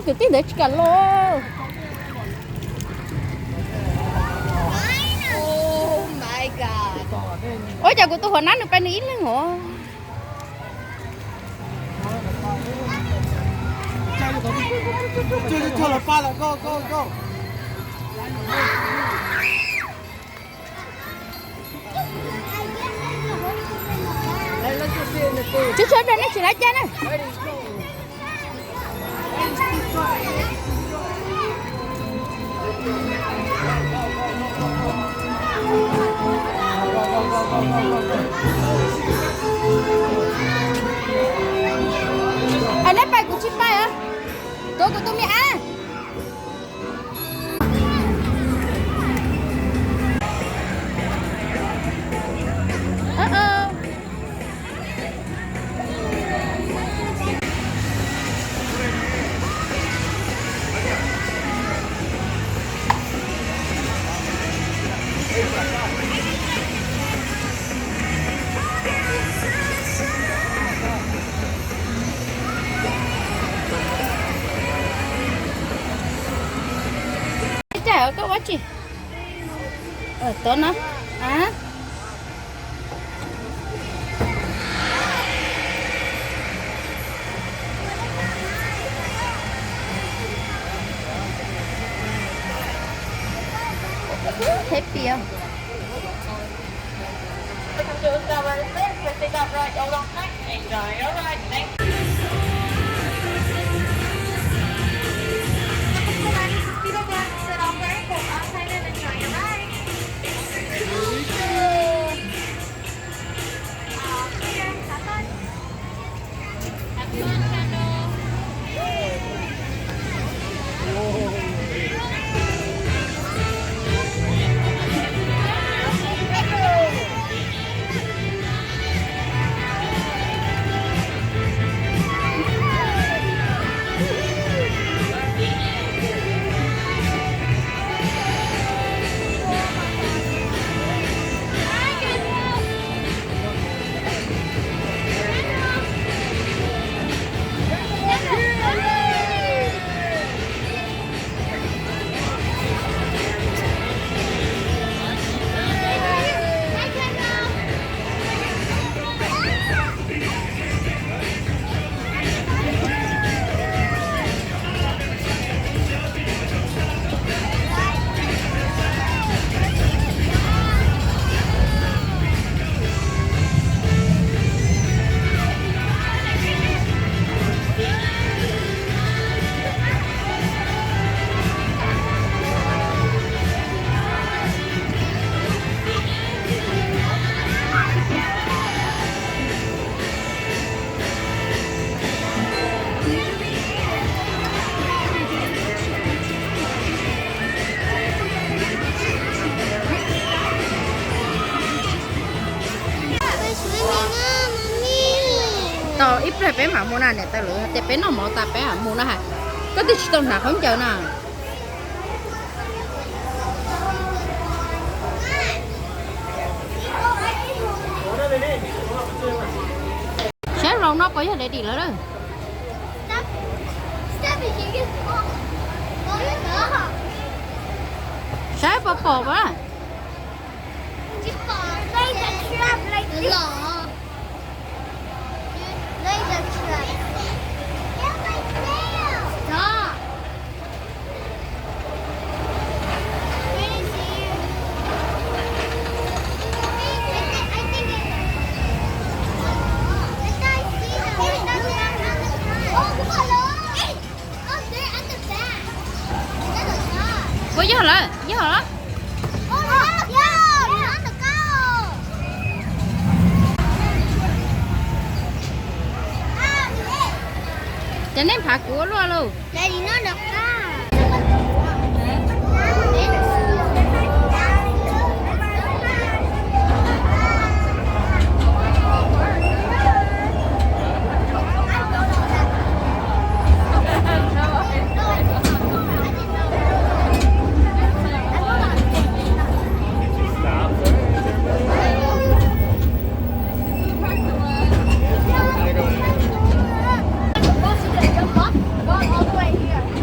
cái tí để cả lô. Oh my god. Ôi chào của tôi hồi nãy được bên ý lên ngộ. Cho là pha là go. Chú sớm đây nó chỉ lấy chân này. Anh ấy bay của chip bay hả? Tôi của tôi mi à? Chả có quá chị. Tốt nó. À. Happy không? Tao ít phải bé mà mua nào này tao lựa để bé nó mỏ ta bé à mua nó hả có tí tao nào không chờ nào sáng rồi nó có gì để đi nữa đó sáng bò bò quá có gì hả? Gì hả? Cho nên phạt của luôn. Đây thì nó được đó. All the way here.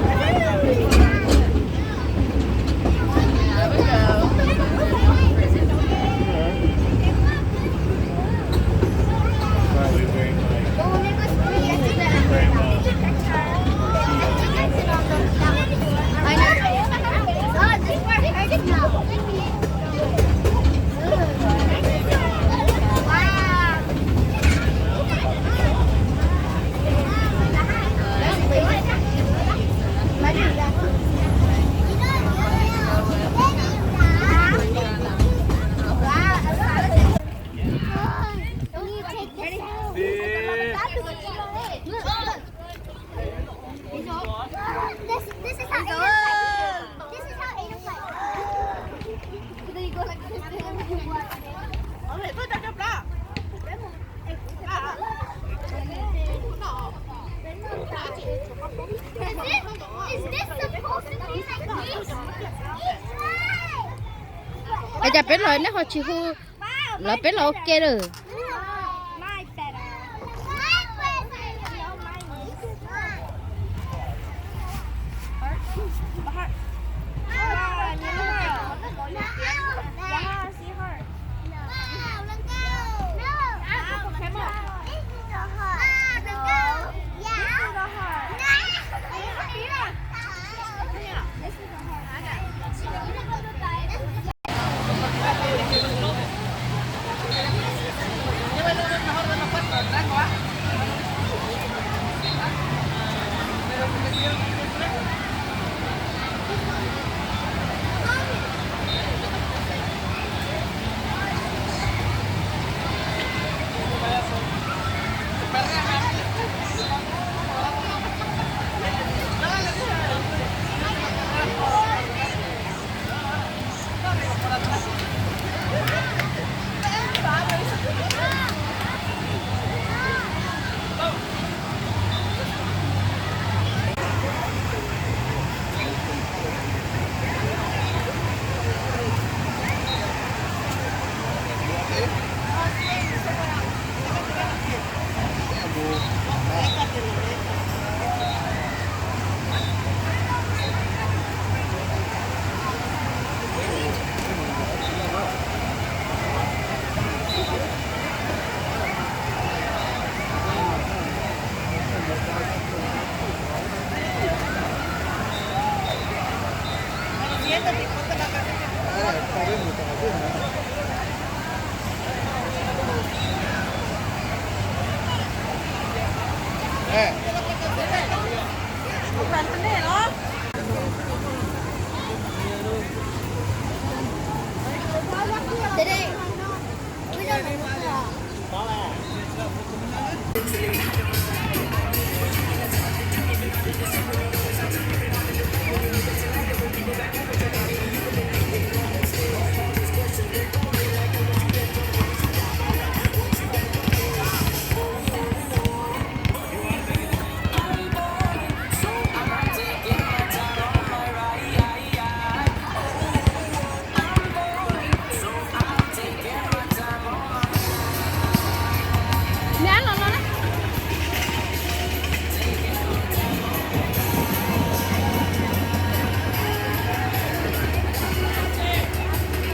จะเป็นเลยนะเขาชิฮูแล้วเป็นโอเคเลย My better.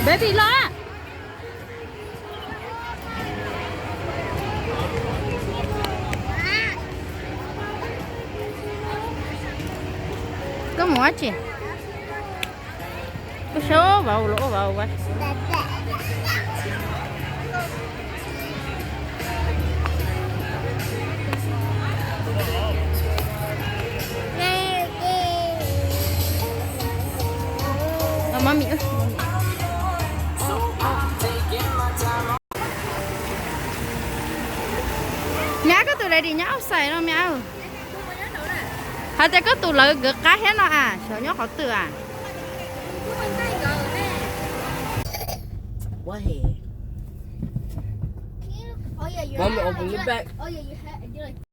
baby lo á có một chị có số vào lỗ vào vậy mami ơi nhá cái tụi này đi nhá xài nó mèo hay cái tụi lợi gỡ cá hết nó à sợ nhóc họ từ à What here? Oh yeah, Mommy, open your back. Oh yeah, you had.